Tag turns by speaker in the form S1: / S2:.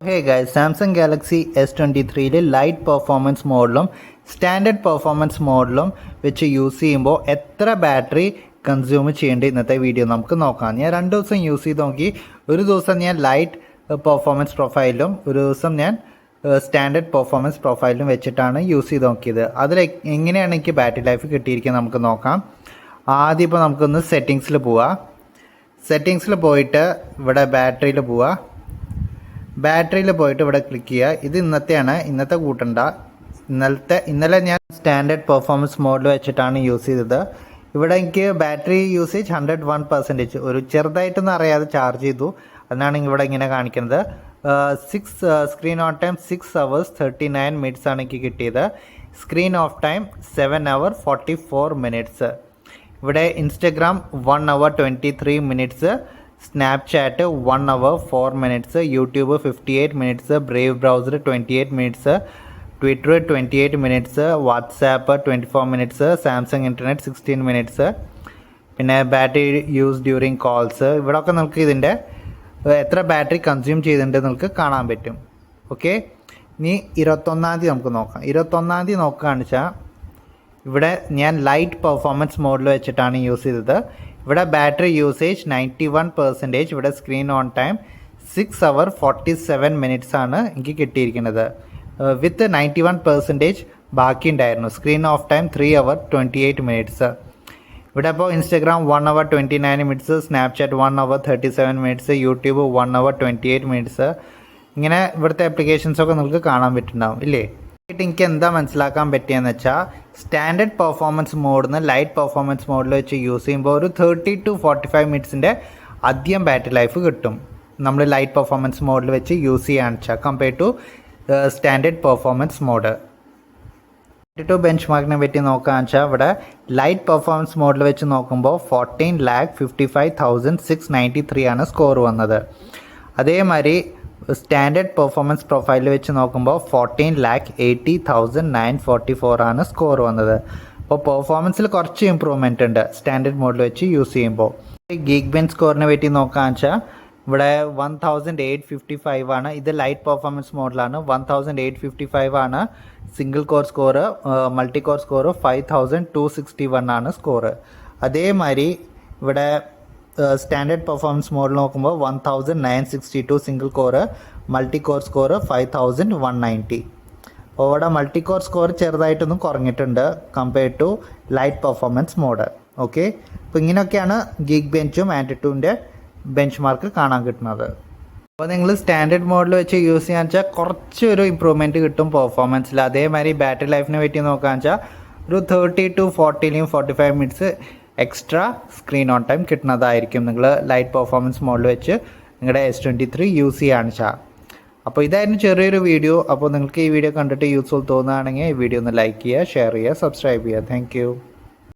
S1: Hey guys, Samsung Galaxy S23 light performance മോഡിലും standard performance മോഡിലും വെച്ച് യൂസ് ചെയ്യുമ്പോൾ എത്ര ബാറ്ററി കൺസ്യൂം ചെയ്യേണ്ടത് ഇന്നത്തെ വീഡിയോ നമുക്ക് നോക്കാം. ഞാൻ 2 ദിവസം യൂസ് ചെയ്ത് നോക്കി. ഒരു ദിവസം ഞാൻ ലൈറ്റ് പെർഫോമൻസ് പ്രൊഫൈലും ഒരു ദിവസം ഞാൻ സ്റ്റാൻഡേർഡ് പെർഫോമൻസ് പ്രൊഫൈലും വെച്ചിട്ടാണ് യൂസ് ചെയ്ത് നോക്കിയത്. അതിൽ എങ്ങനെയാണ് എനിക്ക് ബാറ്ററി ലൈഫ് കിട്ടിയിരിക്കുന്നത് നമുക്ക് നോക്കാം. ആദ്യം ഇപ്പോൾ നമുക്കൊന്ന് സെറ്റിങ്സിൽ പോവാം. സെറ്റിങ്സിൽ പോയിട്ട് ഇവിടെ ബാറ്ററിയിൽ പോവാം. ബാറ്ററിയിൽ പോയിട്ട് ഇവിടെ ക്ലിക്ക് ചെയ്യുക. ഇത് ഇന്നത്തെ കൂട്ടണ്ട. ഇന്നലെ ഞാൻ സ്റ്റാൻഡേർഡ് പെർഫോമൻസ് മോഡിൽ വെച്ചിട്ടാണ് യൂസ് ചെയ്തത്. ഇവിടെ എനിക്ക് ബാറ്ററി യൂസേജ് 101%, ഒരു ചെറുതായിട്ടൊന്നും അറിയാതെ ചാർജ് ചെയ്തു. അതിനാണ് ഇവിടെ ഇങ്ങനെ കാണിക്കുന്നത്. Screen on time 6 hours 39 minutes ആണ് എനിക്ക് കിട്ടിയത്. Screen off time 7 hours 44 minutes. ഇവിടെ Instagram 1 hour 23 minutes, Snapchat 1 hour 4 minutes, YouTube 58 minutes, Brave browser 28 minutes, Twitter 28 minutes, WhatsApp 24 minutes, Samsung internet 16 minutes. പിന്നെ ബാറ്ററി യൂസ് ഡ്യൂറിങ് കോൾസ്. ഇവിടെയൊക്കെ നമുക്ക് ഇതിൻ്റെ എത്ര battery consume ചെയ്തിട്ടുണ്ട് നിങ്ങൾക്ക് കാണാൻ പറ്റും. ഓക്കെ, ഇനി 21-ാം തീയതി നമുക്ക് നോക്കാം. 21-ാം തീയതി നോക്കുകയാണെന്ന് വെച്ചാൽ ഇവിടെ ഞാൻ ലൈറ്റ് പെർഫോമൻസ് മോഡിൽ വെച്ചിട്ടാണ് യൂസ് ചെയ്തത്. ഇവിടെ ബാറ്ററി യൂസേജ് 91%. ഇവിടെ screen on time 6 hour 47 minutes ആണ് എനിക്ക് കിട്ടിയിരിക്കുന്നത്. വിത്ത് 91% ബാക്കി ഉണ്ടായിരുന്നു. Screen off time 3 hour 28 minutes. ഇവിടെ ഇപ്പോൾ Instagram 1 hour 29 minutes, Snapchat 1 hour 37 minutes, YouTube 1 hour 28 minutes. ഇങ്ങനെ ഇവിടുത്തെ ആപ്ലിക്കേഷൻസൊക്കെ നിങ്ങൾക്ക് കാണാൻ പറ്റുന്നുണ്ടാവും ഇല്ലേ. എനിക്ക് എന്താ മനസ്സിലാക്കാൻ പറ്റിയെന്ന് വെച്ചാൽ സ്റ്റാൻഡേർഡ് പെർഫോമൻസ് മോഡിൽ നിന്ന് ലൈറ്റ് പെർഫോമൻസ് മോഡിൽ വെച്ച് യൂസ് ചെയ്യുമ്പോൾ ഒരു 30 to 45 minutes അധികം ബാറ്ററി ലൈഫ് കിട്ടും നമ്മൾ ലൈറ്റ് പെർഫോമൻസ് മോഡിൽ വെച്ച് യൂസ് ചെയ്യാന്ന് വെച്ചാൽ compare to standard performance mode. ബെഞ്ച് മാർക്കിനെ പറ്റി നോക്കുകയെന്ന് വെച്ചാൽ ഇവിടെ ലൈറ്റ് പെർഫോമൻസ് മോഡിൽ വെച്ച് നോക്കുമ്പോൾ 14,55,693 ആണ് സ്കോർ വന്നത്. അതേമാതിരി സ്റ്റാൻഡേർഡ് പെർഫോമൻസ് പ്രൊഫൈലിൽ വെച്ച് നോക്കുമ്പോൾ 14,80,944 ആണ് സ്കോർ വന്നത്. അപ്പോൾ പെർഫോമൻസിൽ കുറച്ച് ഇമ്പ്രൂവ്മെൻ്റ് ഉണ്ട് സ്റ്റാൻഡേർഡ് മോഡിൽ വെച്ച് യൂസ് ചെയ്യുമ്പോൾ. ഗീക്ക് ബെഞ്ച് സ്കോറിനെ പറ്റി നോക്കുകയെന്ന് വെച്ചാൽ ഇവിടെ 1855 ആണ്. ഇത് ലൈറ്റ് പെർഫോമൻസ് മോഡിലാണ്. 1855 ആണ് single core score. Multi core score 5261 ആണ് സ്കോർ. അതേമാതിരി ഇവിടെ സ്റ്റാൻഡേർഡ് പെർഫോമൻസ് മോഡിൽ നോക്കുമ്പോൾ 1962 single core, multi core score 5190. അപ്പോൾ ഇവിടെ മൾട്ടി കോർ സ്കോർ ചെറുതായിട്ടൊന്നും കുറഞ്ഞിട്ടുണ്ട് compare to light performance mode. Okay, അപ്പോൾ ഇങ്ങനെയൊക്കെയാണ് ഗീക്ക് ബെഞ്ചും ആൻറ്റിറ്റ്യൂഡിൻ്റെ ബെഞ്ച് മാർക്ക് കാണാൻ കിട്ടുന്നത്. അപ്പോൾ നിങ്ങൾ സ്റ്റാൻഡേർഡ് മോഡിൽ വെച്ച് യൂസ് ചെയ്യാന്ന് വെച്ചാൽ കുറച്ചൊരു ഇമ്പ്രൂവ്മെൻറ്റ് കിട്ടും പെർഫോമൻസിൽ. അതേമാതിരി ബാറ്ററി ലൈഫിനെ പറ്റി നോക്കുകയെന്ന് വെച്ചാൽ ഒരു 30 to 40 45 minutes extra screen on time കിട്ടുന്നതായിരിക്കും നിങ്ങൾ ലൈറ്റ് പെർഫോമൻസ് മോഡിൽ വെച്ച് നിങ്ങളുടെ S23 യൂസ് ചെയ്യുകയാണെന്ന് വെച്ചാൽ. അപ്പോൾ ഇതായിരുന്നു ചെറിയൊരു വീഡിയോ. അപ്പോൾ നിങ്ങൾക്ക് ഈ വീഡിയോ കണ്ടിട്ട് യൂസ്ഫുൾ തോന്നുകയാണെങ്കിൽ ഈ വീഡിയോ ഒന്ന് ലൈക്ക് ചെയ്യുക, ഷെയർ ചെയ്യുക, സബ്സ്ക്രൈബ് ചെയ്യുക. താങ്ക്